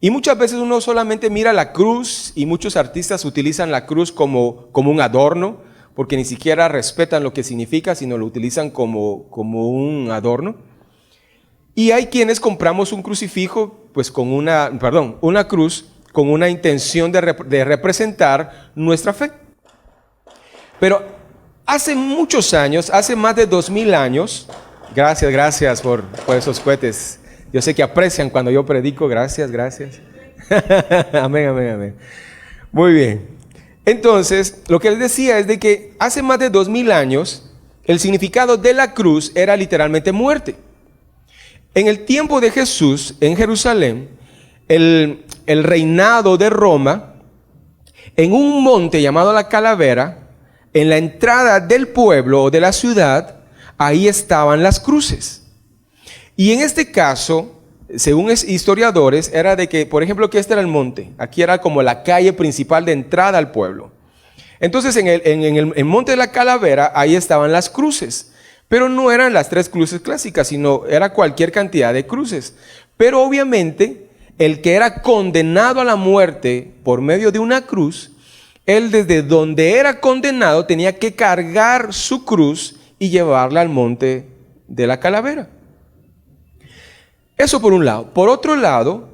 Y muchas veces uno solamente mira la cruz y muchos artistas utilizan la cruz como un adorno, porque ni siquiera respetan lo que significa, sino lo utilizan como un adorno. Y hay quienes compramos un crucifijo, pues una cruz con una intención de representar nuestra fe. Pero hace muchos años, hace más de 2000 años, gracias por esos cohetes. Yo sé que aprecian cuando yo predico, gracias. Amén. Muy bien. Entonces, lo que les decía es de que hace más de 2000 años, el significado de la cruz era literalmente muerte. En el tiempo de Jesús, en Jerusalén, el reinado de Roma, en un monte llamado la Calavera, en la entrada del pueblo o de la ciudad, ahí estaban las cruces. Y en este caso, según historiadores, era de que, por ejemplo, que este era el monte. Aquí era como la calle principal de entrada al pueblo. Entonces, en el monte de la Calavera, ahí estaban las cruces. Pero no eran las 3 cruces clásicas, sino era cualquier cantidad de cruces. Pero obviamente, el que era condenado a la muerte por medio de una cruz, él desde donde era condenado tenía que cargar su cruz y llevarla al monte de la Calavera. Eso por un lado. Por otro lado,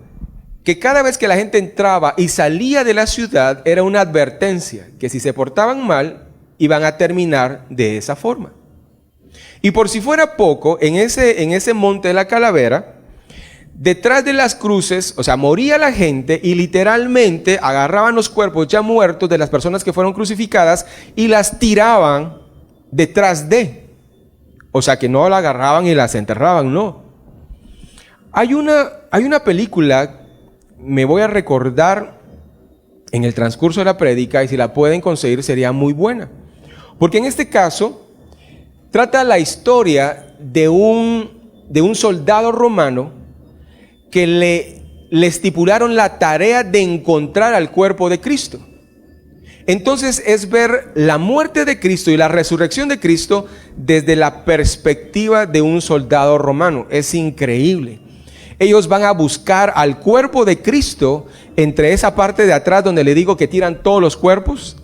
que cada vez que la gente entraba y salía de la ciudad era una advertencia, que si se portaban mal, iban a terminar de esa forma. Y por si fuera poco, en ese monte de la Calavera, detrás de las cruces, o sea, moría la gente y literalmente agarraban los cuerpos ya muertos de las personas que fueron crucificadas y las tiraban detrás de. O sea, que no la agarraban y las enterraban, no. Hay una película, me voy a recordar en el transcurso de la prédica, y si la pueden conseguir sería muy buena. Porque en este caso, trata la historia de un soldado romano que le estipularon la tarea de encontrar al cuerpo de Cristo. Entonces es ver la muerte de Cristo y la resurrección de Cristo desde la perspectiva de un soldado romano. Es increíble. Ellos van a buscar al cuerpo de Cristo entre esa parte de atrás donde le digo que tiran todos los cuerpos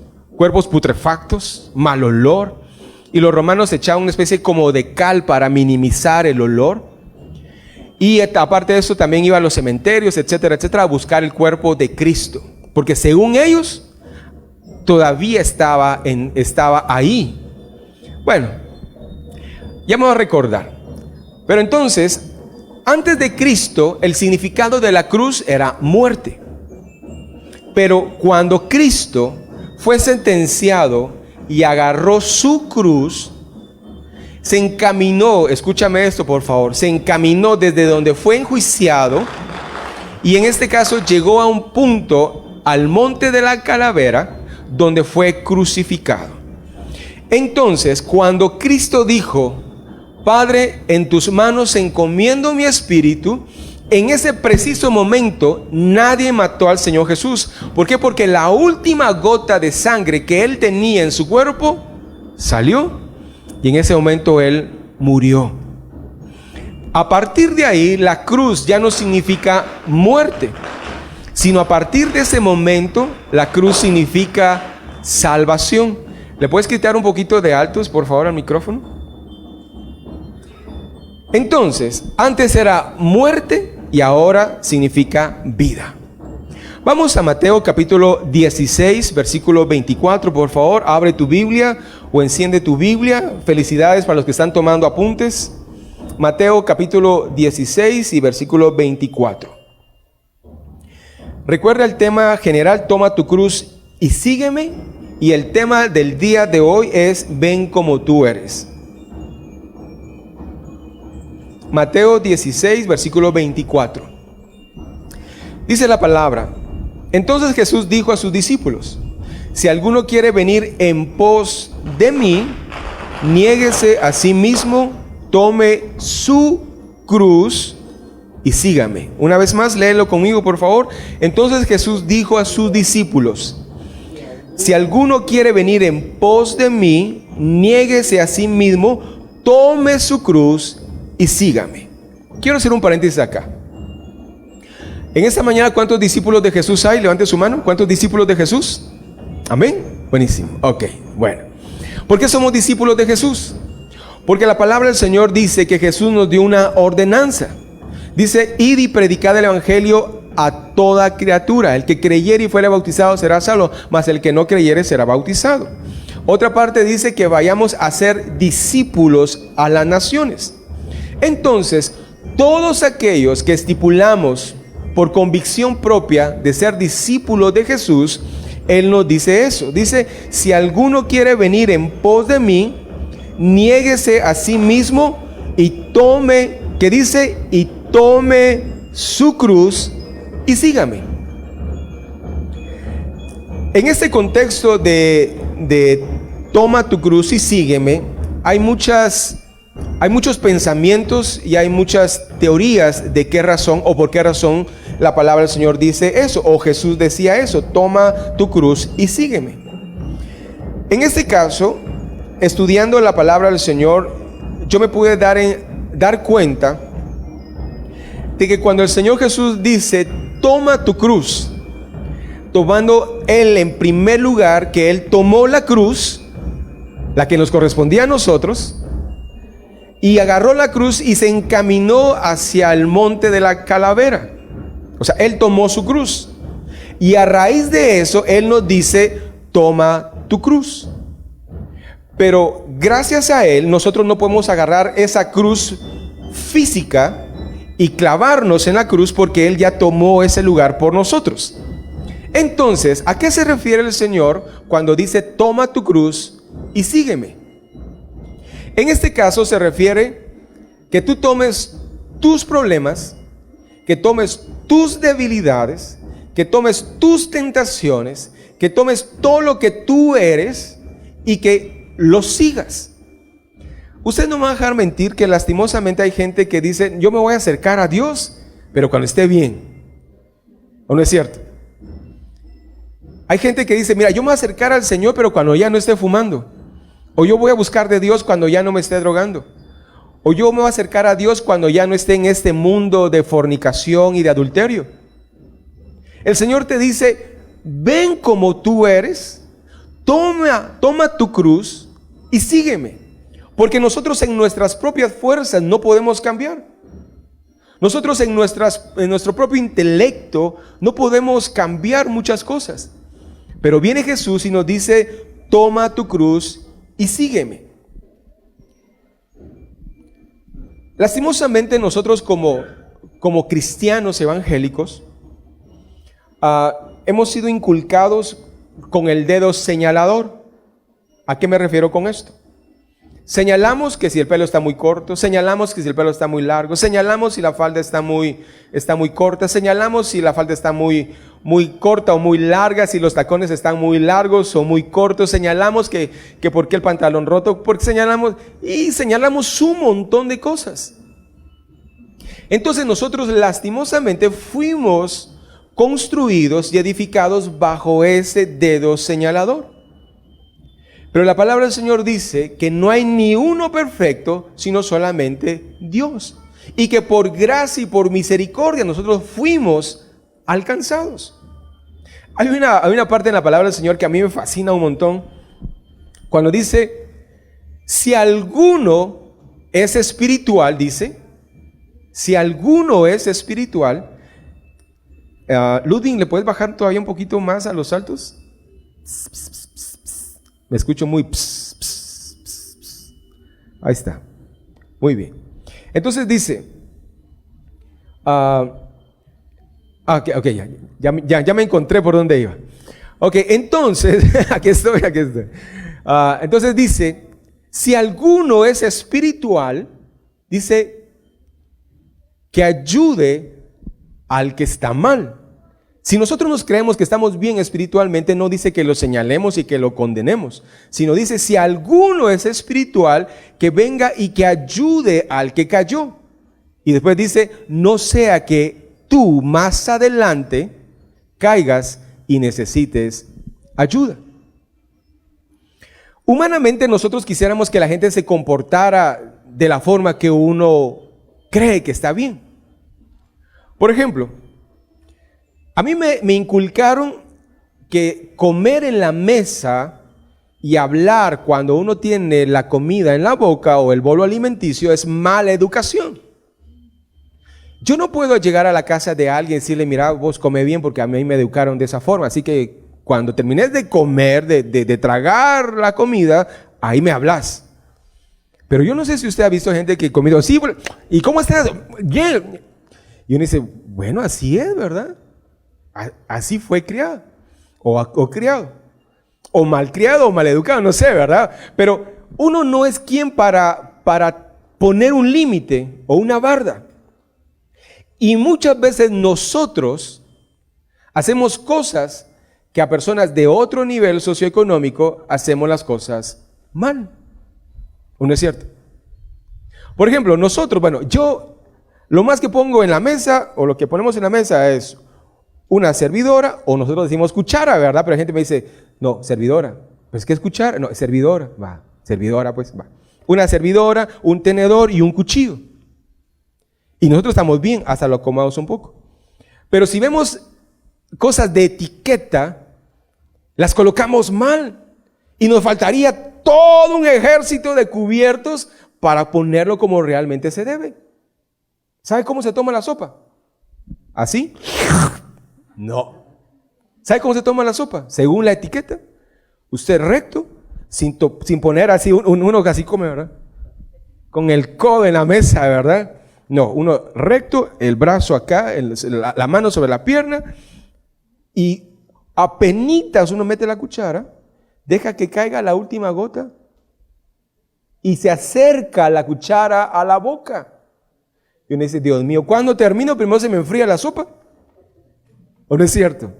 putrefactos, mal olor. Y los romanos echaban una especie como de cal para minimizar el olor. Y aparte de eso también iban a los cementerios, etcétera, a buscar el cuerpo de Cristo. Porque según ellos, todavía estaba ahí. Bueno, ya me voy a recordar. Pero entonces, antes de Cristo, el significado de la cruz era muerte. Pero cuando Cristo fue sentenciado y agarró su cruz, se encaminó, escúchame esto por favor, se encaminó desde donde fue enjuiciado y en este caso llegó a un punto, al monte de la Calavera, donde fue crucificado. Entonces, cuando Cristo dijo: Padre, en tus manos encomiendo mi espíritu, en ese preciso momento nadie mató al Señor Jesús. ¿Por qué? Porque la última gota de sangre que él tenía en su cuerpo salió y en ese momento él murió. A partir de ahí, la cruz ya no significa muerte, sino a partir de ese momento la cruz significa salvación. ¿Le puedes quitar un poquito de altos, por favor, al micrófono? Entonces, antes era muerte y ahora significa vida. Vamos a Mateo capítulo 16, versículo 24, por favor. Abre tu Biblia o enciende tu Biblia. Felicidades para los que están tomando apuntes. Mateo capítulo 16 y versículo 24. Recuerda el tema general: toma tu cruz y sígueme. Y el tema del día de hoy es: ven como tú eres. Mateo 16, versículo 24. Dice la palabra: entonces Jesús dijo a sus discípulos: si alguno quiere venir en pos de mí, niéguese a sí mismo, tome su cruz y sígame. Una vez más, léelo conmigo, por favor. Entonces Jesús dijo a sus discípulos: si alguno quiere venir en pos de mí, niéguese a sí mismo, tome su cruz y sígame. Quiero hacer un paréntesis acá. En esta mañana, ¿cuántos discípulos de Jesús hay? Levante su mano. ¿Cuántos discípulos de Jesús? Amén. Buenísimo. Ok, bueno. ¿Por qué somos discípulos de Jesús? Porque la palabra del Señor dice que Jesús nos dio una ordenanza. Dice, id y predicad el evangelio a toda criatura. El que creyere y fuere bautizado será salvo, mas el que no creyere será bautizado. Otra parte dice que vayamos a ser discípulos a las naciones. Entonces, todos aquellos que estipulamos por convicción propia de ser discípulos de Jesús, Él nos dice eso. Dice, si alguno quiere venir en pos de mí, niéguese a sí mismo y tome, ¿qué dice? Y tome su cruz y sígame. En este contexto de toma tu cruz y sígueme, hay muchos pensamientos y hay muchas teorías de qué razón o por qué razón la palabra del Señor dice eso, o Jesús decía eso, toma tu cruz y sígueme. En este caso, estudiando la palabra del Señor, yo me pude dar cuenta de que cuando el Señor Jesús dice, toma tu cruz, tomando Él en primer lugar, que Él tomó la cruz, la que nos correspondía a nosotros, y agarró la cruz y se encaminó hacia el monte de la calavera. O sea, Él tomó su cruz. Y a raíz de eso, Él nos dice, toma tu cruz. Pero gracias a Él, nosotros no podemos agarrar esa cruz física y clavarnos en la cruz porque Él ya tomó ese lugar por nosotros. Entonces, ¿a qué se refiere el Señor cuando dice, toma tu cruz y sígueme? En este caso se refiere que tú tomes tus problemas, que tomes tus debilidades, que tomes tus tentaciones, que tomes todo lo que tú eres y que lo sigas. Usted no me va a dejar mentir que lastimosamente hay gente que dice, yo me voy a acercar a Dios, pero cuando esté bien. ¿O no es cierto? Hay gente que dice, mira, yo me voy a acercar al Señor, pero cuando ya no esté fumando. O yo voy a buscar de Dios cuando ya no me esté drogando. O yo me voy a acercar a Dios cuando ya no esté en este mundo de fornicación y de adulterio. El Señor te dice, ven como tú eres, toma tu cruz y sígueme. Porque nosotros en nuestras propias fuerzas no podemos cambiar. Nosotros en nuestro propio intelecto no podemos cambiar muchas cosas. Pero viene Jesús y nos dice, toma tu cruz y sígueme. Lastimosamente nosotros como cristianos evangélicos hemos sido inculcados con el dedo señalador. ¿A qué me refiero con esto? Señalamos que si el pelo está muy corto, señalamos que si el pelo está muy largo, señalamos si la falda está muy corta, señalamos si la falda está muy corta o muy larga, si los tacones están muy largos o muy cortos, señalamos que por qué el pantalón roto, porque señalamos un montón de cosas. Entonces nosotros lastimosamente fuimos construidos y edificados bajo ese dedo señalador. Pero la palabra del Señor dice que no hay ni uno perfecto, sino solamente Dios. Y que por gracia y por misericordia nosotros fuimos alcanzados. Hay una parte en la palabra del Señor que a mí me fascina un montón. Cuando dice, si alguno es espiritual, dice, si alguno es espiritual, Ludwig, ¿le puedes bajar todavía un poquito más a los altos? Me escucho muy ahí está. Muy bien. Entonces dice, ok, ya me encontré por dónde iba. Ok, entonces, aquí estoy. Entonces dice, si alguno es espiritual, dice, que ayude al que está mal. Si nosotros nos creemos que estamos bien espiritualmente, no dice que lo señalemos y que lo condenemos, sino dice, si alguno es espiritual, que venga y que ayude al que cayó. Y después dice, no sea que tú más adelante caigas y necesites ayuda. Humanamente nosotros quisiéramos que la gente se comportara de la forma que uno cree que está bien. Por ejemplo, A mí me inculcaron que comer en la mesa y hablar cuando uno tiene la comida en la boca o el bolo alimenticio es mala educación. Yo no puedo llegar a la casa de alguien y decirle, mira, vos come bien, porque a mí me educaron de esa forma. Así que cuando termines de comer, de tragar la comida, ahí me hablas. Pero yo no sé si usted ha visto gente que ha comido así, ¿y cómo estás? Bien. Y uno dice, bueno, así es, ¿verdad? Así fue criado, o criado, o mal criado, o mal educado, no sé, ¿verdad? Pero uno no es quien para poner un límite o una barda. Y muchas veces nosotros hacemos cosas que a personas de otro nivel socioeconómico hacemos las cosas mal. ¿O no es cierto? Por ejemplo, nosotros, yo lo más que pongo en la mesa, o lo que ponemos en la mesa es una servidora, o nosotros decimos cuchara, ¿verdad? Pero la gente me dice, no, servidora. Pues, ¿qué es cuchara? No, servidora. Va, servidora, pues, va. Una servidora, un tenedor y un cuchillo. Y nosotros estamos bien, hasta lo acomodamos un poco. Pero si vemos cosas de etiqueta, las colocamos mal. Y nos faltaría todo un ejército de cubiertos para ponerlo como realmente se debe. ¿Sabe cómo se toma la sopa? ¿Así? No. ¿Sabe cómo se toma la sopa? Según la etiqueta. Usted recto, sin poner así, uno que así come, ¿verdad? Con el codo en la mesa, ¿verdad? No, uno recto, el brazo acá, la mano sobre la pierna, y apenitas uno mete la cuchara, deja que caiga la última gota y se acerca la cuchara a la boca. Y uno dice, Dios mío, ¿cuándo termino? Primero se me enfría la sopa. ¿O no es cierto?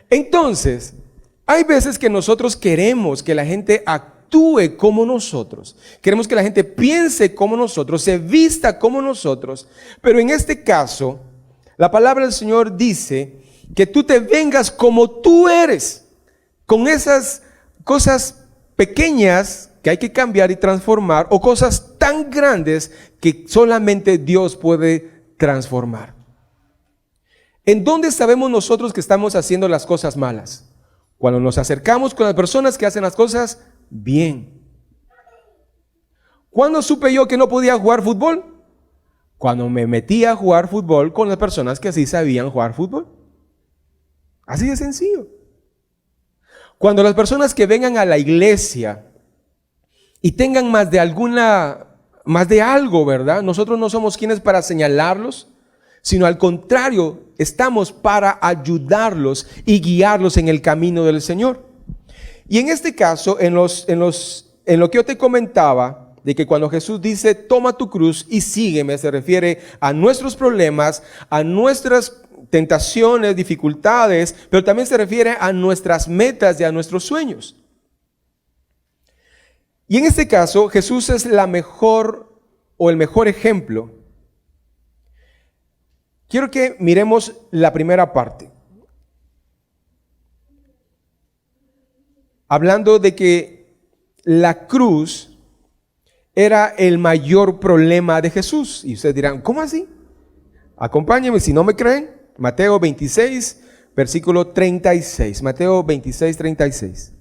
Entonces, hay veces que nosotros queremos que la gente actúe como nosotros. Queremos que la gente piense como nosotros, se vista como nosotros. Pero en este caso, la palabra del Señor dice que tú te vengas como tú eres, con esas cosas pequeñas que hay que cambiar y transformar, o cosas tan grandes que solamente Dios puede transformar. ¿En dónde sabemos nosotros que estamos haciendo las cosas malas? Cuando nos acercamos con las personas que hacen las cosas bien. ¿Cuándo supe yo que no podía jugar fútbol? Cuando me metí a jugar fútbol con las personas que así sabían jugar fútbol. Así de sencillo. Cuando las personas que vengan a la iglesia y tengan más de algo, ¿verdad? Nosotros no somos quienes para señalarlos, sino al contrario, estamos para ayudarlos y guiarlos en el camino del Señor. Y en este caso, en lo que yo te comentaba, de que cuando Jesús dice, toma tu cruz y sígueme, se refiere a nuestros problemas, a nuestras tentaciones, dificultades, pero también se refiere a nuestras metas y a nuestros sueños. Y en este caso, Jesús es el mejor ejemplo. Quiero que miremos la primera parte. Hablando de que la cruz era el mayor problema de Jesús. Y ustedes dirán, ¿cómo así? Acompáñenme si no me creen. Mateo 26, versículo 36. Mateo 26, 36.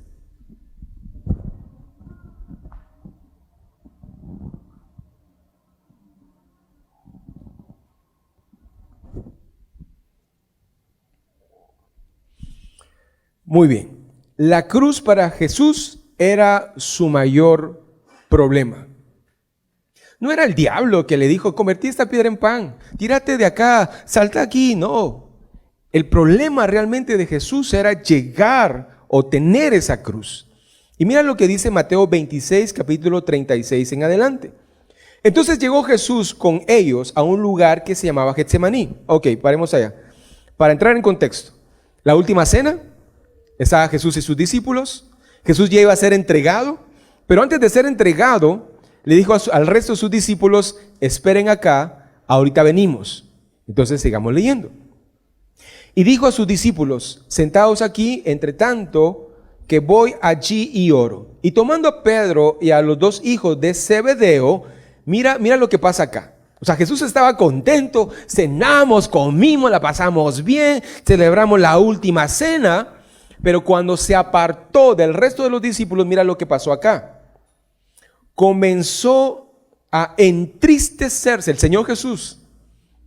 Muy bien. La cruz para Jesús era su mayor problema. No era el diablo que le dijo, convertí esta piedra en pan, tírate de acá, salta aquí. No. El problema realmente de Jesús era llegar o tener esa cruz. Y mira lo que dice Mateo 26, capítulo 36 en adelante. Entonces llegó Jesús con ellos a un lugar que se llamaba Getsemaní. Ok, paremos allá. Para entrar en contexto, la última cena, estaba Jesús y sus discípulos. Jesús ya iba a ser entregado, pero antes de ser entregado, le dijo al resto de sus discípulos, esperen acá, ahorita venimos. Entonces sigamos leyendo. Y dijo a sus discípulos, sentaos aquí, entre tanto que voy allí y oro. Y tomando a Pedro y a los dos hijos de Zebedeo, mira lo que pasa acá. O sea, Jesús estaba contento, cenamos, comimos, la pasamos bien, celebramos la última cena, pero cuando se apartó del resto de los discípulos, mira lo que pasó acá. Comenzó a entristecerse, el Señor Jesús,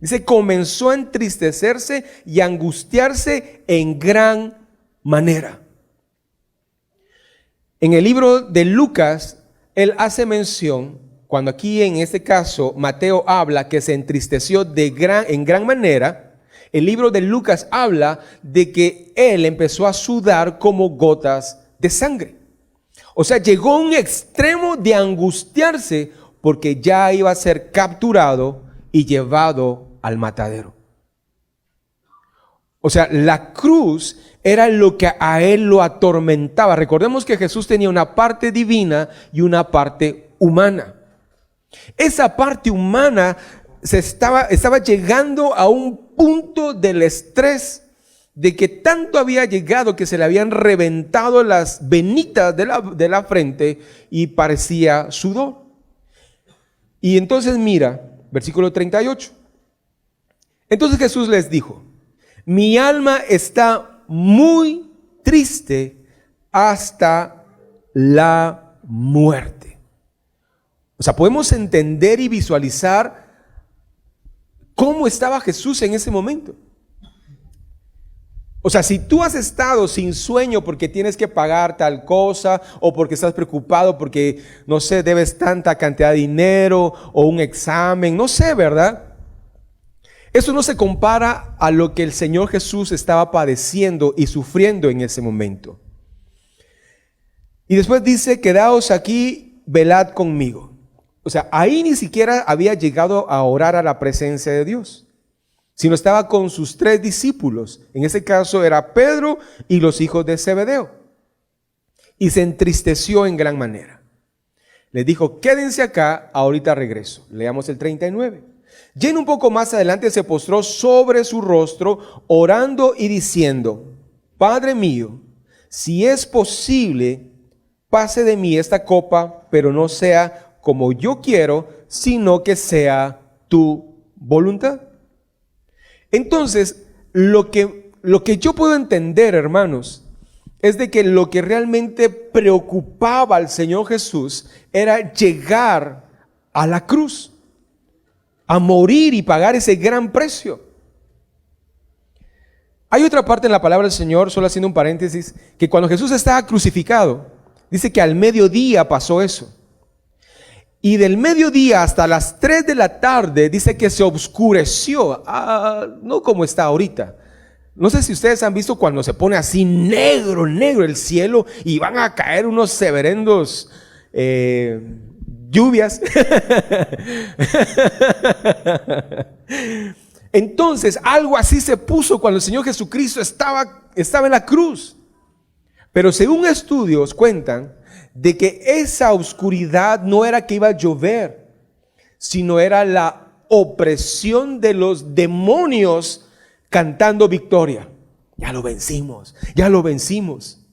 dice, comenzó a entristecerse y a angustiarse en gran manera. En el libro de Lucas, él hace mención, cuando aquí en este caso Mateo habla que se entristeció en gran manera, el libro de Lucas habla de que él empezó a sudar como gotas de sangre. O sea, llegó a un extremo de angustiarse porque ya iba a ser capturado y llevado al matadero. O sea, la cruz era lo que a él lo atormentaba. Recordemos que Jesús tenía una parte divina y una parte humana. Esa parte humana estaba llegando a un punto del estrés de que tanto había llegado que se le habían reventado las venitas de la frente y parecía sudor. Y entonces mira, versículo 38. Entonces Jesús les dijo, mi alma está muy triste hasta la muerte. O sea, podemos entender y visualizar cómo estaba Jesús en ese momento. O sea, si tú has estado sin sueño porque tienes que pagar tal cosa o porque estás preocupado porque, no sé, debes tanta cantidad de dinero o un examen, no sé, ¿verdad? Eso no se compara a lo que el Señor Jesús estaba padeciendo y sufriendo en ese momento. Y después dice, quedaos aquí, velad conmigo. O sea, ahí ni siquiera había llegado a orar a la presencia de Dios, sino estaba con sus 3 discípulos. En ese caso era Pedro y los hijos de Zebedeo. Y se entristeció en gran manera. Les dijo, quédense acá, ahorita regreso. Leamos el 39. Yendo un poco más adelante se postró sobre su rostro, orando y diciendo, Padre mío, si es posible, pase de mí esta copa, pero no sea como yo quiero, sino que sea tu voluntad. Entonces, lo que yo puedo entender, hermanos, es de que lo que realmente preocupaba al Señor Jesús era llegar a la cruz, a morir y pagar ese gran precio. Hay otra parte en la palabra del Señor, solo haciendo un paréntesis, que cuando Jesús estaba crucificado, dice que al mediodía pasó eso. Y del mediodía hasta las 3 de la tarde dice que se oscureció, no como está ahorita. No sé si ustedes han visto cuando se pone así negro el cielo y van a caer unos severendos lluvias. Entonces algo así se puso cuando el Señor Jesucristo estaba en la cruz. Pero según estudios cuentan de que esa oscuridad no era que iba a llover, sino era la opresión de los demonios cantando victoria. Ya lo vencimos, ya lo vencimos.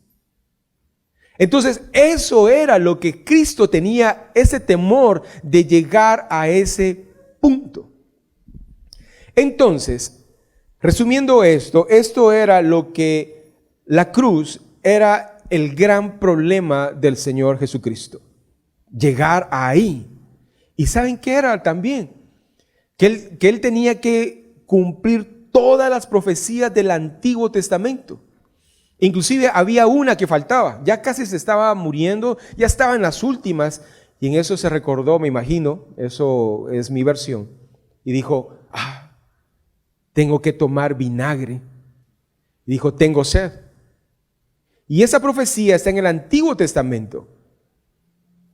Entonces eso era lo que Cristo tenía, ese temor de llegar a ese punto. Entonces, resumiendo esto era lo que la cruz era el gran problema del Señor Jesucristo. Llegar ahí. ¿Y saben qué era también? Que él tenía que cumplir todas las profecías del Antiguo Testamento. Inclusive había una que faltaba. Ya casi se estaba muriendo, ya estaba en las últimas. Y en eso se recordó, me imagino, eso es mi versión. Y dijo, tengo que tomar vinagre. Y dijo, tengo sed. Y esa profecía está en el Antiguo Testamento.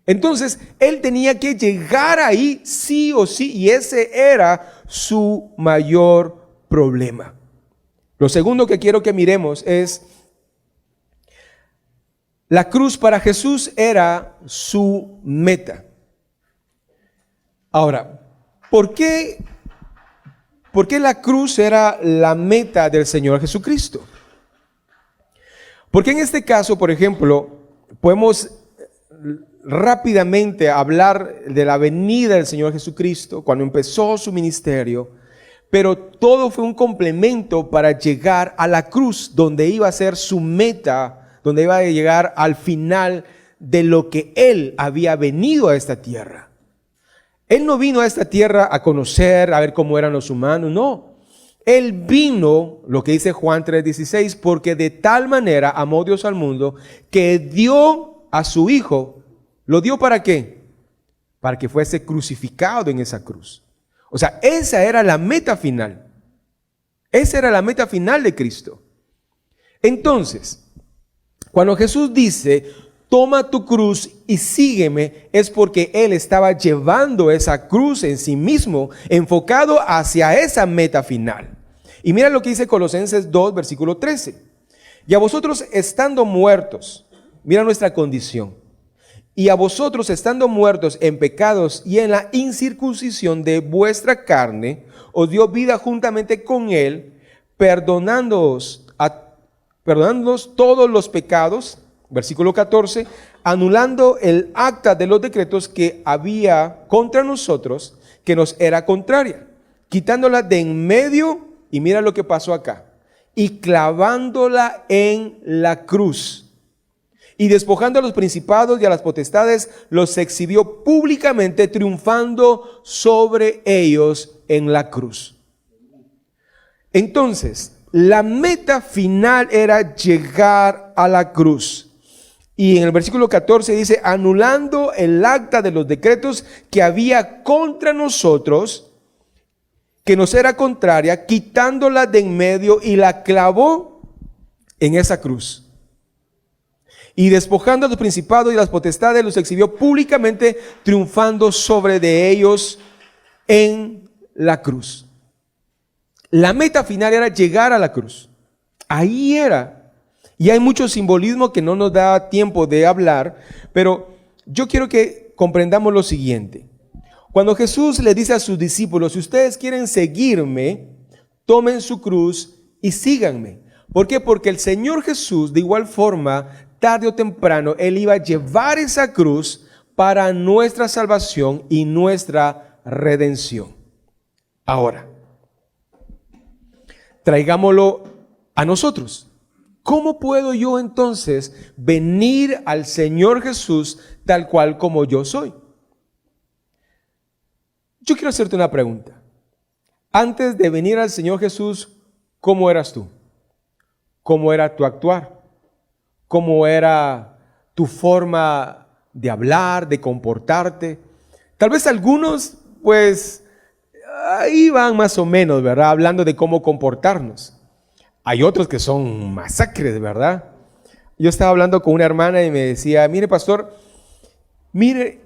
Entonces, él tenía que llegar ahí sí o sí, y ese era su mayor problema. Lo segundo que quiero que miremos es, la cruz para Jesús era su meta. Ahora, ¿por qué la cruz era la meta del Señor Jesucristo? Porque en este caso, por ejemplo, podemos rápidamente hablar de la venida del Señor Jesucristo, cuando empezó su ministerio, pero todo fue un complemento para llegar a la cruz, donde iba a ser su meta, donde iba a llegar al final de lo que Él había venido a esta tierra. Él no vino a esta tierra a conocer, a ver cómo eran los humanos, no. Él vino, lo que dice Juan 3:16, porque de tal manera amó Dios al mundo que dio a su Hijo. ¿Lo dio para qué? Para que fuese crucificado en esa cruz. O sea, esa era la meta final. Esa era la meta final de Cristo. Entonces, cuando Jesús dice, toma tu cruz y sígueme, es porque Él estaba llevando esa cruz en sí mismo, enfocado hacia esa meta final. Y mira lo que dice Colosenses 2, versículo 13. Y a vosotros estando muertos, mira nuestra condición. Y a vosotros estando muertos en pecados y en la incircuncisión de vuestra carne, os dio vida juntamente con Él, perdonándoos todos los pecados, versículo 14, anulando el acta de los decretos que había contra nosotros, que nos era contraria, quitándola de en medio, y mira lo que pasó acá, y clavándola en la cruz. Y despojando a los principados y a las potestades, los exhibió públicamente, triunfando sobre ellos en la cruz. Entonces, la meta final era llegar a la cruz. Y en el versículo 14 dice, anulando el acta de los decretos que había contra nosotros, que nos era contraria, quitándola de en medio y la clavó en esa cruz. Y despojando a los principados y las potestades, los exhibió públicamente, triunfando sobre de ellos en la cruz. La meta final era llegar a la cruz. Ahí era. Y hay mucho simbolismo que no nos da tiempo de hablar, pero yo quiero que comprendamos lo siguiente. Cuando Jesús le dice a sus discípulos, si ustedes quieren seguirme, tomen su cruz y síganme. ¿Por qué? Porque el Señor Jesús, de igual forma, tarde o temprano, Él iba a llevar esa cruz para nuestra salvación y nuestra redención. Ahora, traigámoslo a nosotros. ¿Cómo puedo yo entonces venir al Señor Jesús tal cual como yo soy? Yo quiero hacerte una pregunta. Antes de venir al Señor Jesús, ¿cómo eras tú? ¿Cómo era tu actuar? ¿Cómo era tu forma de hablar, de comportarte? Tal vez algunos, pues, ahí van más o menos, ¿verdad? Hablando de cómo comportarnos. Hay otros que son masacres, ¿verdad? Yo estaba hablando con una hermana y me decía, mire, pastor, mire,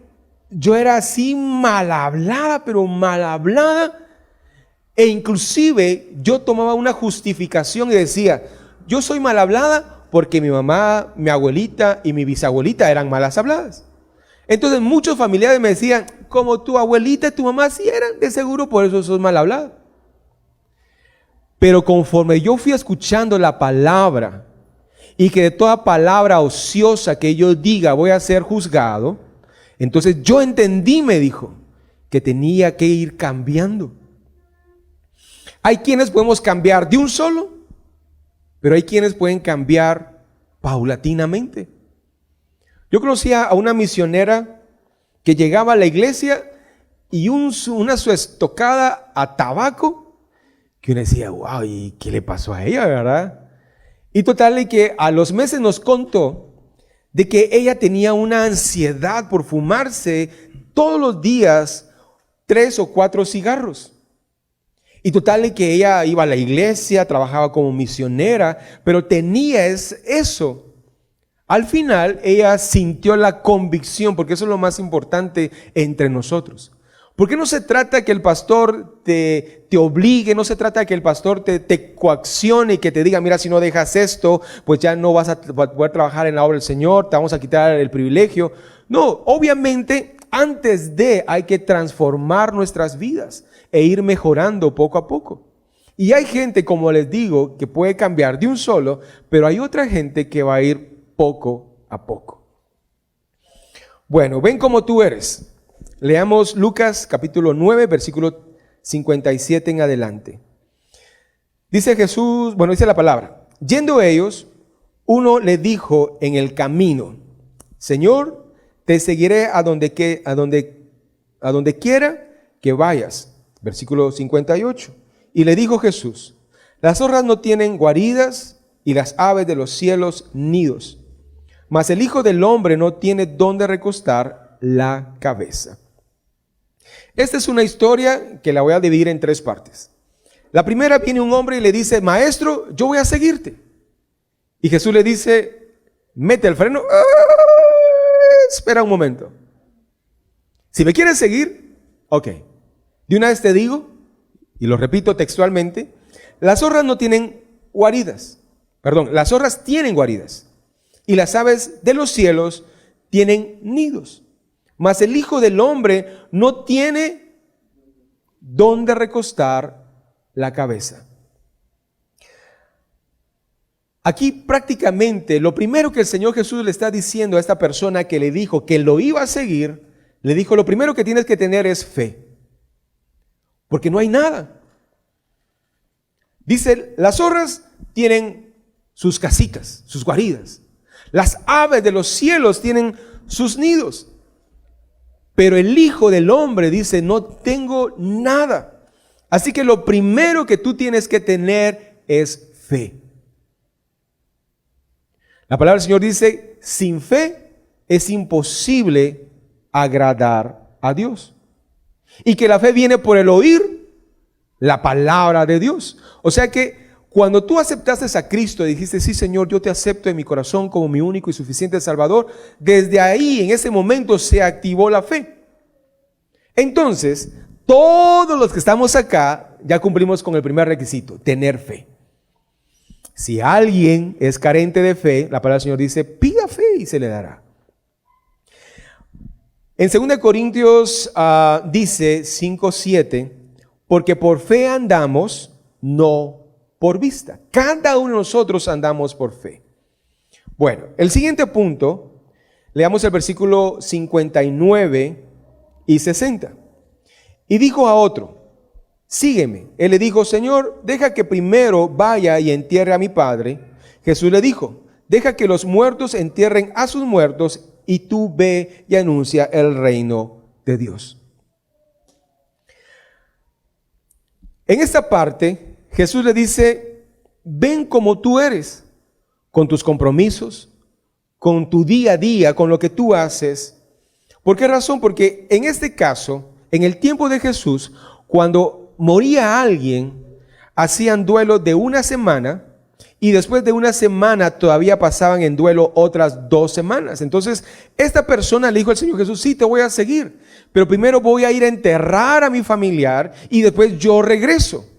yo era así mal hablada, pero mal hablada. E inclusive yo tomaba una justificación y decía, yo soy mal hablada porque mi mamá, mi abuelita y mi bisabuelita eran malas habladas. Entonces muchos familiares me decían, como tu abuelita y tu mamá sí eran, de seguro por eso sos mal hablado. Pero conforme yo fui escuchando la palabra y que de toda palabra ociosa que yo diga voy a ser juzgado, entonces yo entendí, me dijo, que tenía que ir cambiando. Hay quienes podemos cambiar de un solo, pero hay quienes pueden cambiar paulatinamente. Yo conocía a una misionera que llegaba a la iglesia y una su estocada a tabaco, que uno decía, wow, ¿y qué le pasó a ella, verdad? Y total, y que a los meses nos contó de que ella tenía una ansiedad por fumarse todos los días 3 o 4 cigarros. Y total, y que ella iba a la iglesia, trabajaba como misionera, pero tenía eso. Al final, ella sintió la convicción, porque eso es lo más importante entre nosotros. Porque no se trata que el pastor te obligue, no se trata de que el pastor te coaccione y que te diga, mira, si no dejas esto, pues ya no vas a poder trabajar en la obra del Señor, te vamos a quitar el privilegio. No, obviamente, antes de hay que transformar nuestras vidas e ir mejorando poco a poco. Y hay gente, como les digo, que puede cambiar de un solo, pero hay otra gente que va a ir poco a poco. Bueno, ven como tú eres. Leamos Lucas capítulo 9, versículo 57 en adelante. Dice Jesús, bueno, dice la palabra: yendo ellos, uno le dijo en el camino: Señor, te seguiré a donde quiera que vayas. Versículo 58. Y le dijo Jesús: las zorras no tienen guaridas y las aves de los cielos nidos, mas el Hijo del Hombre no tiene dónde recostar la cabeza. Esta es una historia que la voy a dividir en tres partes. La primera, viene un hombre y le dice: maestro, yo voy a seguirte. Y Jesús le dice: mete el freno. Espera un momento. Si me quieres seguir, ok. De una vez te digo, y lo repito textualmente, las zorras no tienen guaridas. Perdón, las zorras tienen guaridas. Y las aves de los cielos tienen nidos. Mas el Hijo del Hombre no tiene dónde recostar la cabeza. Aquí prácticamente lo primero que el Señor Jesús le está diciendo a esta persona que le dijo que lo iba a seguir, le dijo: lo primero que tienes que tener es fe, porque no hay nada. Dice: las zorras tienen sus casitas, sus guaridas. Las aves de los cielos tienen sus nidos. Pero el Hijo del Hombre dice: no tengo nada. Así que lo primero que tú tienes que tener es fe. La palabra del Señor dice: sin fe es imposible agradar a Dios. Y que la fe viene por el oír la palabra de Dios. O sea que cuando tú aceptaste a Cristo y dijiste: sí, Señor, yo te acepto en mi corazón como mi único y suficiente Salvador, desde ahí, en ese momento, se activó la fe. Entonces, todos los que estamos acá ya cumplimos con el primer requisito: tener fe. Si alguien es carente de fe, la palabra del Señor dice: pida fe y se le dará. En 2 Corintios dice 5:7, porque por fe andamos, no por vista. Cada uno de nosotros andamos por fe. Bueno, el siguiente punto, leamos el versículo 59 y 60. Y dijo a otro: sígueme. Él le dijo: Señor, deja que primero vaya y entierre a mi padre. Jesús le dijo: deja que los muertos entierren a sus muertos, y tú ve y anuncia el reino de Dios. En esta parte, Jesús le dice: ven como tú eres, con tus compromisos, con tu día a día, con lo que tú haces. ¿Por qué razón? Porque en este caso, en el tiempo de Jesús, cuando moría alguien, hacían duelo de una semana, y después de una semana todavía pasaban en duelo otras 2 semanas. Entonces, esta persona le dijo al Señor Jesús: sí, te voy a seguir, pero primero voy a ir a enterrar a mi familiar y después yo regreso.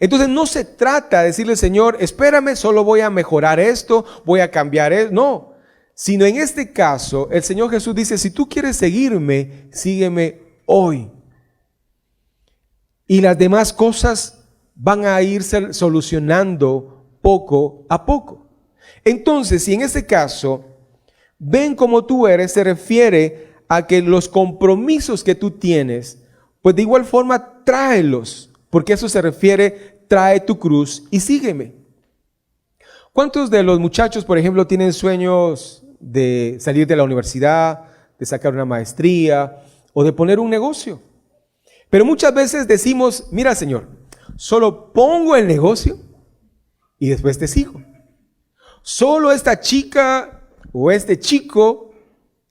Entonces no se trata de decirle: Señor, espérame, solo voy a mejorar esto, voy a cambiar esto. No, sino en este caso, el Señor Jesús dice: si tú quieres seguirme, sígueme hoy. Y las demás cosas van a irse solucionando poco a poco. Entonces, si en este caso, ven como tú eres, se refiere a que los compromisos que tú tienes, pues de igual forma tráelos, porque eso se refiere: trae tu cruz y sígueme. ¿Cuántos de los muchachos, por ejemplo, tienen sueños de salir de la universidad, de sacar una maestría o de poner un negocio? Pero muchas veces decimos: mira, Señor, solo pongo el negocio y después te sigo. Solo esta chica o este chico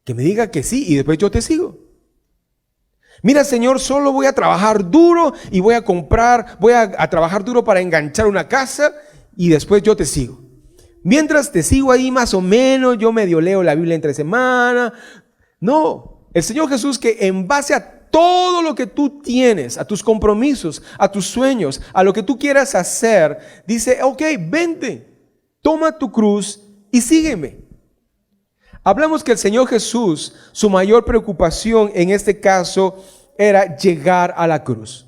que me diga que sí y después yo te sigo. Mira, Señor, solo voy a trabajar duro y voy a trabajar duro para enganchar una casa y después yo te sigo. Mientras te sigo ahí más o menos, yo medio leo la Biblia entre semana. No, el Señor Jesús, que en base a todo lo que tú tienes, a tus compromisos, a tus sueños, a lo que tú quieras hacer, dice: ok, vente, toma tu cruz y sígueme. Hablamos que el Señor Jesús, su mayor preocupación en este caso era llegar a la cruz.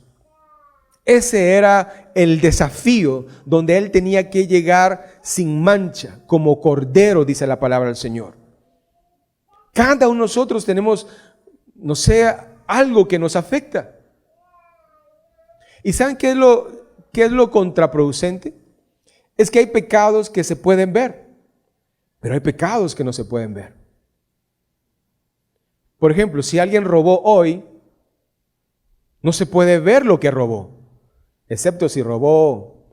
Ese era el desafío donde Él tenía que llegar sin mancha, como cordero, dice la palabra del Señor. Cada uno de nosotros tenemos, no sé, algo que nos afecta. ¿Y saben qué es lo contraproducente? Es que hay pecados que se pueden ver, pero hay pecados que no se pueden ver. Por ejemplo, si alguien robó hoy, no se puede ver lo que robó, excepto si robó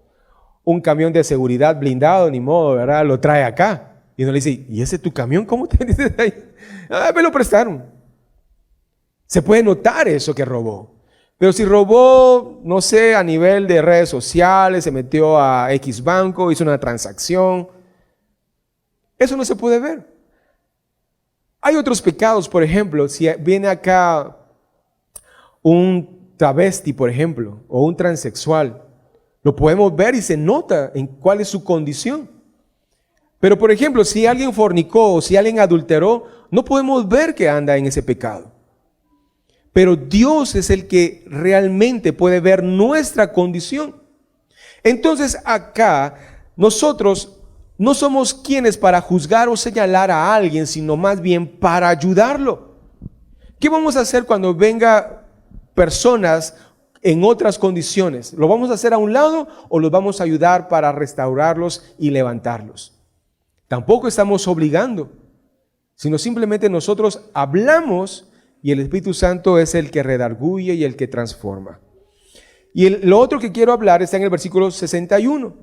un camión de seguridad blindado, ni modo, ¿verdad? Lo trae acá. Y uno le dice, ¿y ese tu camión? ¿Cómo te dices ahí? Ah, me lo prestaron. Se puede notar eso que robó. Pero si robó, no sé, a nivel de redes sociales, se metió a X banco, hizo una transacción, eso no se puede ver. Hay otros pecados, por ejemplo, si viene acá un travesti, por ejemplo, o un transexual, lo podemos ver y se nota en cuál es su condición. Pero, por ejemplo, si alguien fornicó o si alguien adulteró, no podemos ver que anda en ese pecado. Pero Dios es el que realmente puede ver nuestra condición. Entonces acá nosotros no somos quienes para juzgar o señalar a alguien, sino más bien para ayudarlo. ¿Qué vamos a hacer cuando venga personas en otras condiciones? ¿Lo vamos a hacer a un lado o los vamos a ayudar para restaurarlos y levantarlos? Tampoco estamos obligando, sino simplemente nosotros hablamos y el Espíritu Santo es el que redarguye y el que transforma. Y lo otro que quiero hablar está en el versículo 61.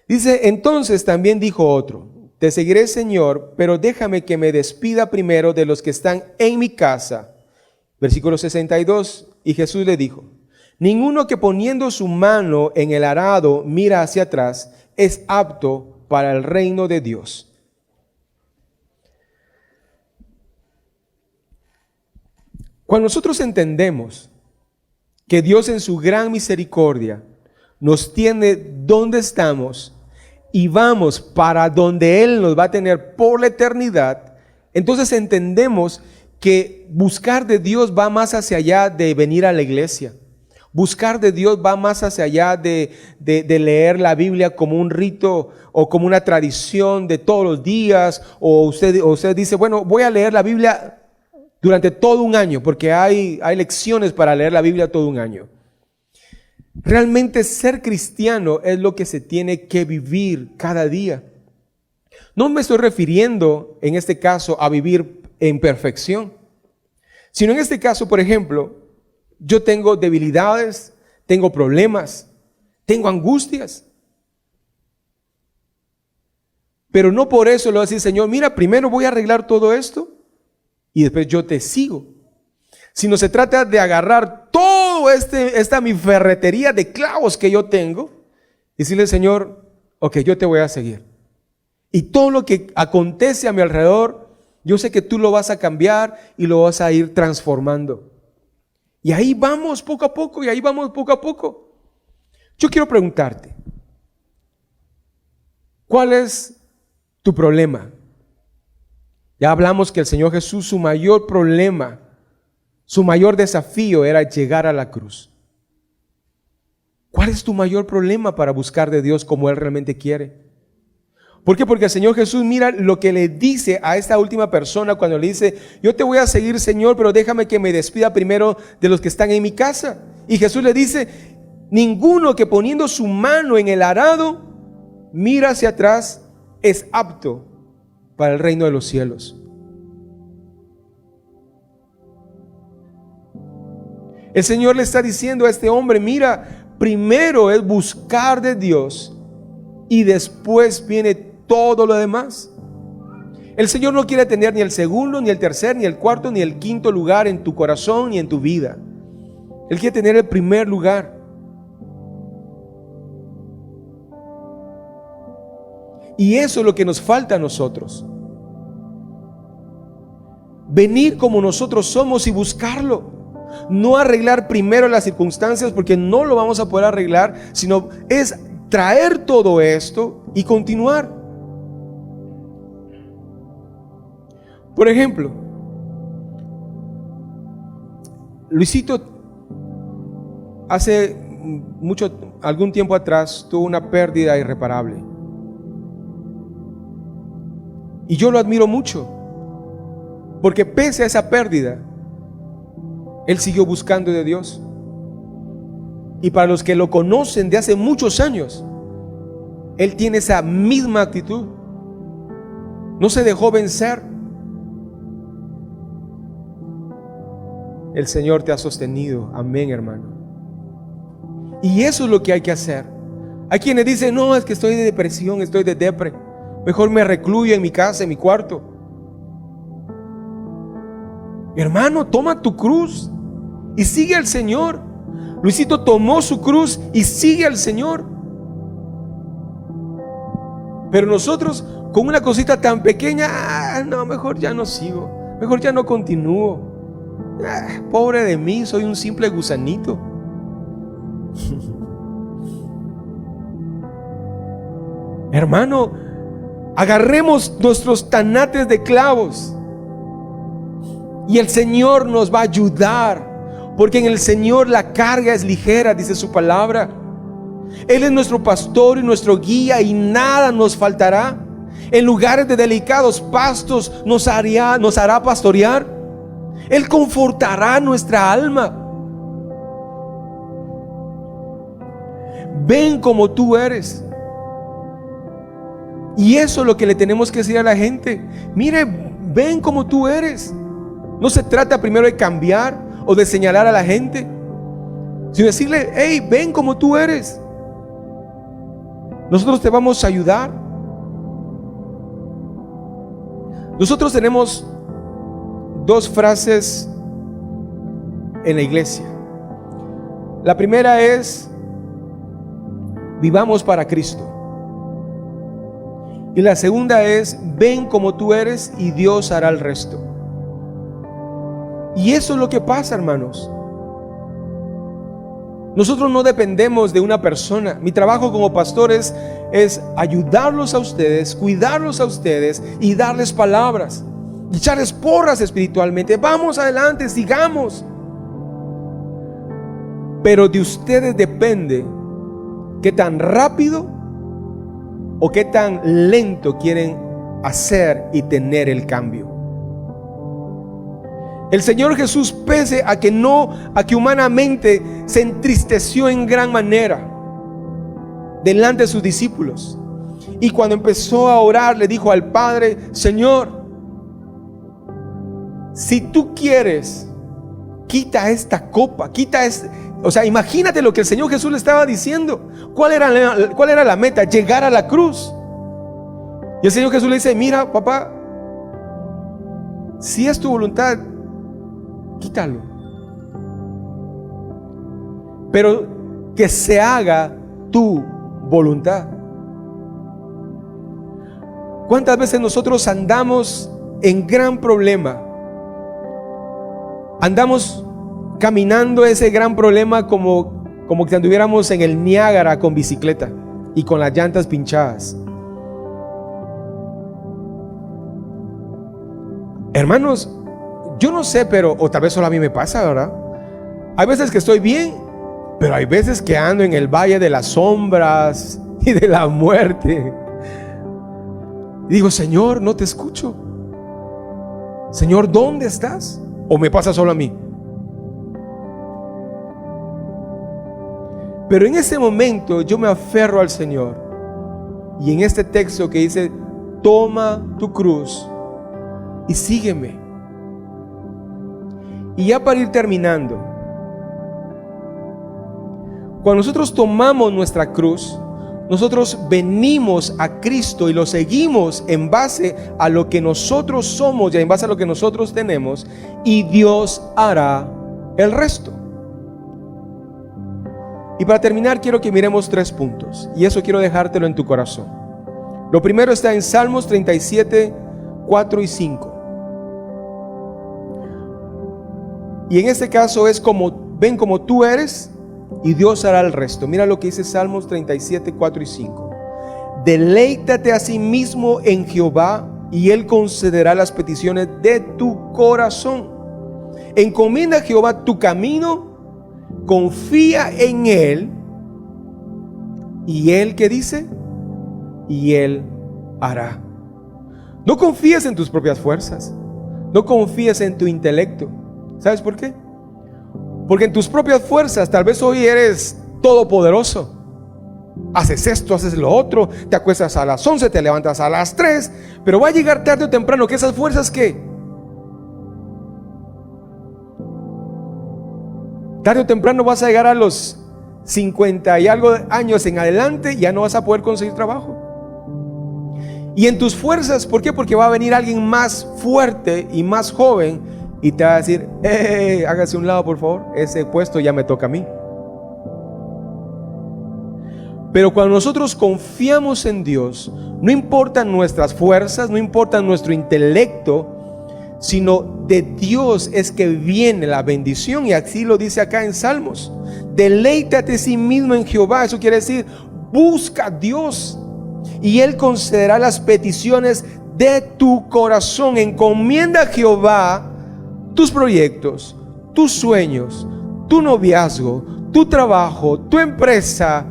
Dice, entonces también dijo otro, te seguiré, Señor, pero déjame que me despida primero de los que están en mi casa. Versículo 62, y Jesús le dijo, ninguno que poniendo su mano en el arado mira hacia atrás es apto para el reino de Dios. Cuando nosotros entendemos que Dios en su gran misericordia nos tiene donde estamos y vamos para donde Él nos va a tener por la eternidad, entonces entendemos que buscar de Dios va más hacia allá de venir a la iglesia. Buscar de Dios va más hacia allá de leer la Biblia como un rito o como una tradición de todos los días, o usted dice, bueno, voy a leer la Biblia durante todo un año, porque hay lecciones para leer la Biblia todo un año. Realmente ser cristiano es lo que se tiene que vivir cada día. No me estoy refiriendo en este caso a vivir en perfección, sino en este caso, por ejemplo, yo tengo debilidades, tengo problemas, tengo angustias. Pero no por eso le voy a decir, Señor, mira, primero voy a arreglar todo esto y después yo te sigo. Sino se trata de agarrar todo esta mi ferretería de clavos que yo tengo y decirle, Señor, ok, yo te voy a seguir. Y todo lo que acontece a mi alrededor, yo sé que tú lo vas a cambiar y lo vas a ir transformando. Y ahí vamos poco a poco, y ahí vamos poco a poco. Yo quiero preguntarte, ¿cuál es tu problema? Ya hablamos que el Señor Jesús, su mayor problema, su mayor desafío era llegar a la cruz. ¿Cuál es tu mayor problema para buscar de Dios como Él realmente quiere? ¿Por qué? Porque el Señor Jesús mira lo que le dice a esta última persona cuando le dice, yo te voy a seguir, Señor, pero déjame que me despida primero de los que están en mi casa. Y Jesús le dice, ninguno que poniendo su mano en el arado mira hacia atrás es apto para el reino de los cielos. El Señor le está diciendo a este hombre, mira, primero es buscar de Dios y después viene todo lo demás. El Señor no quiere tener ni el segundo, ni el tercer, ni el cuarto, ni el quinto lugar en tu corazón ni en tu vida. Él quiere tener el primer lugar. Y eso es lo que nos falta a nosotros. Venir como nosotros somos y buscarlo. No arreglar primero las circunstancias, porque no lo vamos a poder arreglar, sino es traer todo esto y continuar. Por ejemplo, Luisito hace algún tiempo atrás tuvo una pérdida irreparable. Y yo lo admiro mucho. Porque pese a esa pérdida, él siguió buscando de Dios. Y para los que lo conocen de hace muchos años, él tiene esa misma actitud. No se dejó vencer. El Señor te ha sostenido. Amén, hermano. Y eso es lo que hay que hacer. Hay quienes dicen, no, es que estoy de depresión, estoy de depre. Mejor me recluyo en mi casa, en mi cuarto. Hermano, toma tu cruz y sigue al Señor. Luisito tomó su cruz y sigue al Señor. Pero nosotros, con una cosita tan pequeña, no, mejor ya no sigo, mejor ya no continúo. Pobre de mí, soy un simple gusanito. Hermano, agarremos nuestros tanates de clavos y el Señor nos va a ayudar, porque en el Señor la carga es ligera, dice su palabra. Él es nuestro pastor y nuestro guía, y nada nos faltará. En lugares de delicados pastos nos hará pastorear. Él confortará nuestra alma. Ven como tú eres. Y eso es lo que le tenemos que decir a la gente. Mire, ven como tú eres. No se trata primero de cambiar o de señalar a la gente, sino decirle, hey, ven como tú eres. Nosotros te vamos a ayudar. Nosotros tenemos dos frases en la iglesia. La primera es: vivamos para Cristo. Y la segunda es: ven como tú eres y Dios hará el resto. Y eso es lo que pasa, hermanos. Nosotros no dependemos de una persona. Mi trabajo como pastor es ayudarlos a ustedes, cuidarlos a ustedes y darles palabras, y echarles porras espiritualmente. Vamos adelante, sigamos. Pero de ustedes depende qué tan rápido o qué tan lento quieren hacer y tener el cambio. El Señor Jesús, pese a que humanamente se entristeció en gran manera delante de sus discípulos, y cuando empezó a orar le dijo al Padre: Señor, si tú quieres, quita esta copa, o sea, imagínate lo que el Señor Jesús le estaba diciendo. ¿Cuál era la meta? Llegar a la cruz. Y el Señor Jesús le dice: mira, papá, si es tu voluntad, quítalo, pero que se haga tu voluntad. ¿Cuántas veces nosotros andamos en gran problema? Andamos caminando ese gran problema como que anduviéramos en el Niágara con bicicleta y con las llantas pinchadas. Hermanos, yo no sé, o tal vez solo a mí me pasa, ¿verdad? Hay veces que estoy bien, pero hay veces que ando en el valle de las sombras y de la muerte. Y digo: Señor, no te escucho. Señor, ¿dónde estás? ¿O me pasa solo a mí? Pero en ese momento yo me aferro al Señor. Y en este texto que dice: toma tu cruz y sígueme. Y ya para ir terminando, cuando nosotros tomamos nuestra cruz, nosotros venimos a Cristo y lo seguimos en base a lo que nosotros somos y en base a lo que nosotros tenemos, y Dios hará el resto. Y para terminar, quiero que miremos 3 puntos, y eso quiero dejártelo en tu corazón. Lo primero está en Salmos 37, 4 y 5. Y en este caso es como: ven como tú eres y Dios hará el resto. Mira lo que dice Salmos 37, 4 y 5. Deleítate a sí mismo en Jehová, y Él concederá las peticiones de tu corazón. Encomienda a Jehová tu camino, confía en Él, y Él, ¿qué dice? Y Él hará. No confíes en tus propias fuerzas. No confíes en tu intelecto. ¿Sabes por qué? Porque en tus propias fuerzas tal vez hoy eres todopoderoso. Haces esto, haces lo otro, te acuestas a las 11, te levantas a las 3, pero va a llegar tarde o temprano que esas fuerzas ¿qué? Tarde o temprano vas a llegar a los 50 y algo años en adelante y ya no vas a poder conseguir trabajo. Y en tus fuerzas, ¿por qué? Porque va a venir alguien más fuerte y más joven y te va a decir, hágase un lado por favor, ese puesto ya me toca a mí. Pero cuando nosotros confiamos en Dios, no importan nuestras fuerzas, no importa nuestro intelecto, sino de Dios es que viene la bendición. Y así lo dice acá en Salmos: deleítate a sí mismo en Jehová. Eso quiere decir, busca a Dios y Él concederá las peticiones de tu corazón. Encomienda a Jehová tus proyectos, tus sueños, tu noviazgo, tu trabajo, tu empresa,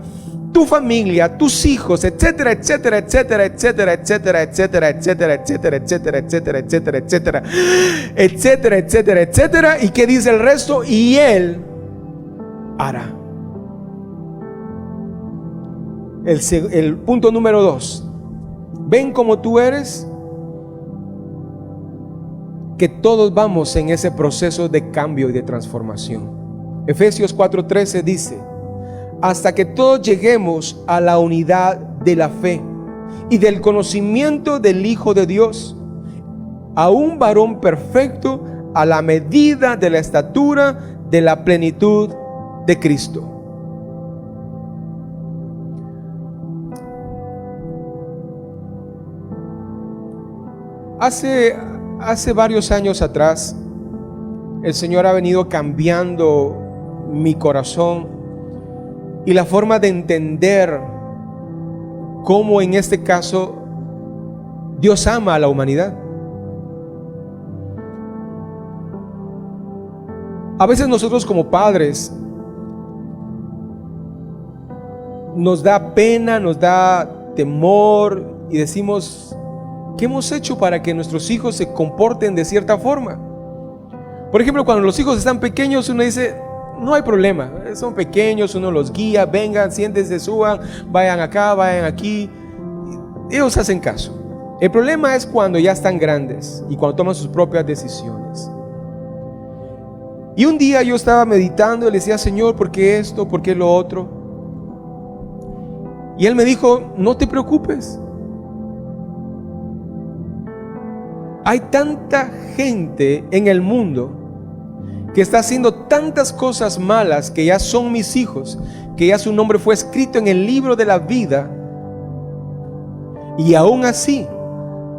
tu familia, tus hijos, etcétera, etcétera, etcétera, etcétera, etcétera, etcétera, etcétera, etcétera, etcétera, etcétera, etcétera, etcétera, etcétera, etcétera, etcétera. ¿Y qué dice el resto? Y Él hará. El punto número 2. Ven como tú eres, que todos vamos en ese proceso de cambio y de transformación. Efesios 4:13 dice: hasta que todos lleguemos a la unidad de la fe y del conocimiento del Hijo de Dios, a un varón perfecto, a la medida de la estatura de la plenitud de Cristo. Hace varios años atrás, el Señor ha venido cambiando mi corazón y la forma de entender cómo en este caso Dios ama a la humanidad. A veces nosotros como padres nos da pena, nos da temor y decimos: ¿qué hemos hecho para que nuestros hijos se comporten de cierta forma? Por ejemplo, cuando los hijos están pequeños, uno dice: no hay problema, son pequeños, uno los guía, vengan, siéntense, suban, vayan acá, vayan aquí. Ellos hacen caso. El problema es cuando ya están grandes y cuando toman sus propias decisiones. Y un día yo estaba meditando y le decía: Señor, ¿por qué esto? ¿Por qué lo otro? Y Él me dijo: no te preocupes. Hay tanta gente en el mundo que está haciendo tantas cosas malas que ya son mis hijos, que ya su nombre fue escrito en el libro de la vida, y aún así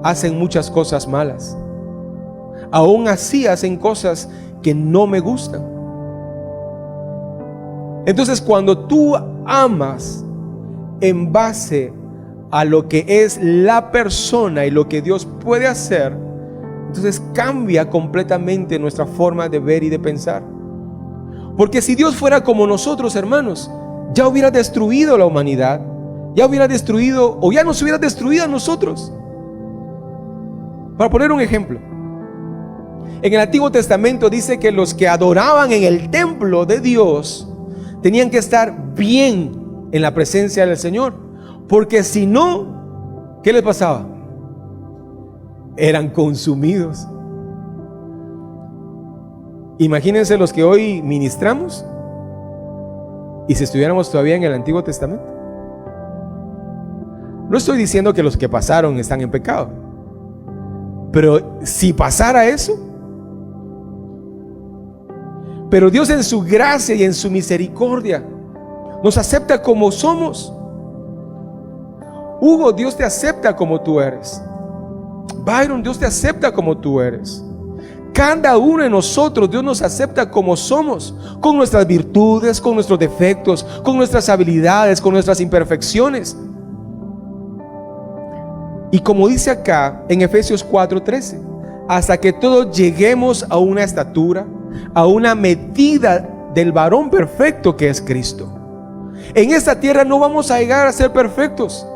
hacen muchas cosas malas. Aún así hacen cosas que no me gustan. Entonces, cuando tú amas en base a lo que es la persona y lo que Dios puede hacer, entonces cambia completamente nuestra forma de ver y de pensar. Porque si Dios fuera como nosotros, hermanos, ya hubiera destruido la humanidad, ya hubiera destruido, o ya nos hubiera destruido a nosotros. Para poner un ejemplo, en el Antiguo Testamento dice que los que adoraban en el templo de Dios tenían que estar bien en la presencia del Señor, porque si no, ¿qué les pasaba? Eran consumidos. Imagínense los que hoy ministramos y si estuviéramos todavía en el Antiguo Testamento. No estoy diciendo que los que pasaron están en pecado, pero si pasara eso, pero Dios en su gracia y en su misericordia nos acepta como somos. Hugo, Dios te acepta como tú eres. Byron, Dios te acepta como tú eres. Cada uno de nosotros, Dios nos acepta como somos, con nuestras virtudes, con nuestros defectos, con nuestras habilidades, con nuestras imperfecciones. Y como dice acá en Efesios 4:13, hasta que todos lleguemos a una estatura, a una medida del varón perfecto que es Cristo. En esta tierra no vamos a llegar a ser perfectos.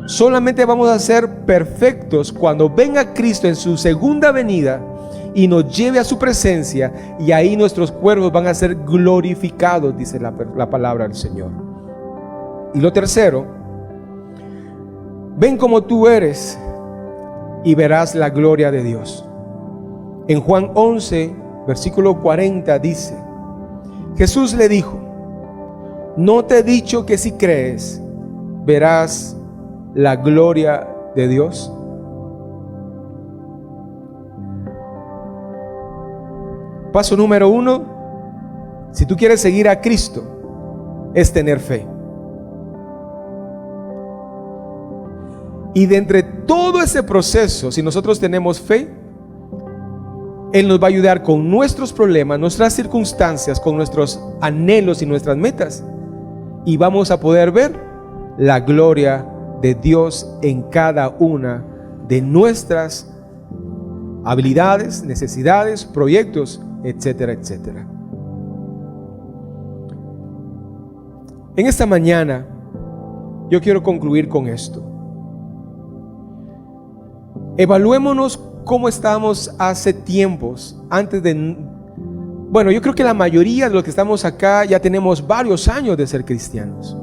Solamente vamos a ser perfectos cuando venga Cristo en su segunda venida y nos lleve a su presencia, y ahí nuestros cuerpos van a ser glorificados, dice la palabra del Señor. Y lo tercero, ven como tú eres y verás la gloria de Dios. En Juan 11, versículo 40 dice: Jesús le dijo: ¿no te he dicho que si crees, verás la gloria de Dios? Paso número 1, si tú quieres seguir a Cristo, es tener fe. Y de entre todo ese proceso, si nosotros tenemos fe, Él nos va a ayudar con nuestros problemas, nuestras circunstancias, con nuestros anhelos y nuestras metas. Y vamos a poder ver la gloria de Dios en cada una de nuestras habilidades, necesidades, proyectos, etcétera, etcétera. En esta mañana yo quiero concluir con esto. Evaluémonos cómo estábamos hace tiempos, bueno, yo creo que la mayoría de los que estamos acá ya tenemos varios años de ser cristianos.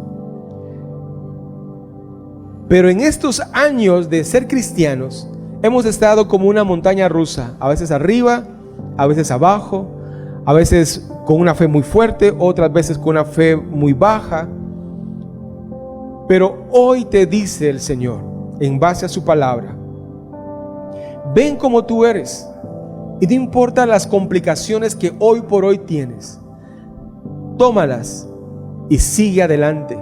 Pero en estos años de ser cristianos, hemos estado como una montaña rusa, a veces arriba, a veces abajo, a veces con una fe muy fuerte, otras veces con una fe muy baja. Pero hoy te dice el Señor, en base a su palabra: ven como tú eres, y no importa las complicaciones que hoy por hoy tienes, tómalas y sigue adelante.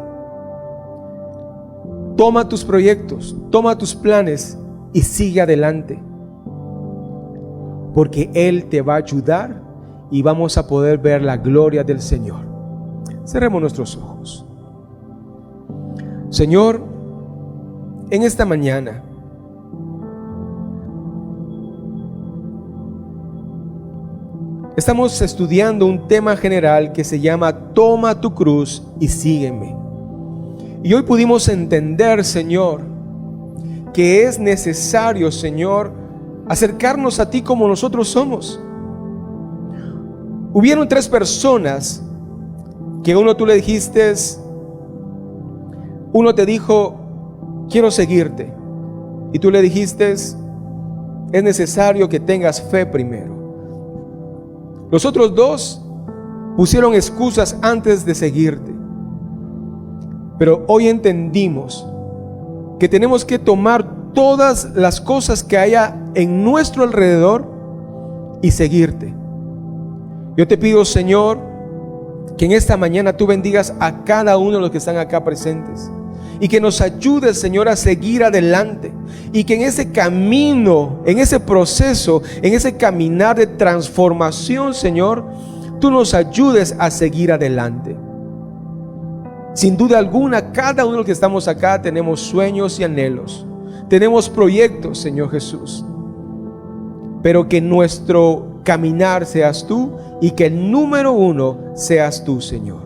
Toma tus proyectos, toma tus planes y sigue adelante, porque Él te va a ayudar y vamos a poder ver la gloria del Señor. Cerremos nuestros ojos. Señor, en esta mañana estamos estudiando un tema general que se llama Toma tu cruz y sígueme. Y hoy pudimos entender, Señor, que es necesario, Señor, acercarnos a ti como nosotros somos. Hubieron 3 personas que uno tú le dijiste, uno te dijo: quiero seguirte, y tú le dijiste: es necesario que tengas fe primero. Los otros 2 pusieron excusas antes de seguirte. Pero hoy entendimos que tenemos que tomar todas las cosas que haya en nuestro alrededor y seguirte. Yo te pido, Señor, que en esta mañana tú bendigas a cada uno de los que están acá presentes, y que nos ayudes, Señor, a seguir adelante, y que en ese camino, en ese proceso, en ese caminar de transformación, Señor, tú nos ayudes a seguir adelante. Sin duda alguna, cada uno de los que estamos acá tenemos sueños y anhelos, tenemos proyectos, Señor Jesús, pero que nuestro caminar seas tú, y que el número 1 seas tú, Señor.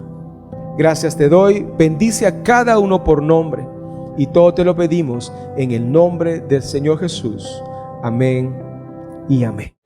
Gracias te doy, bendice a cada uno por nombre, y todo te lo pedimos en el nombre del Señor Jesús. Amén y amén.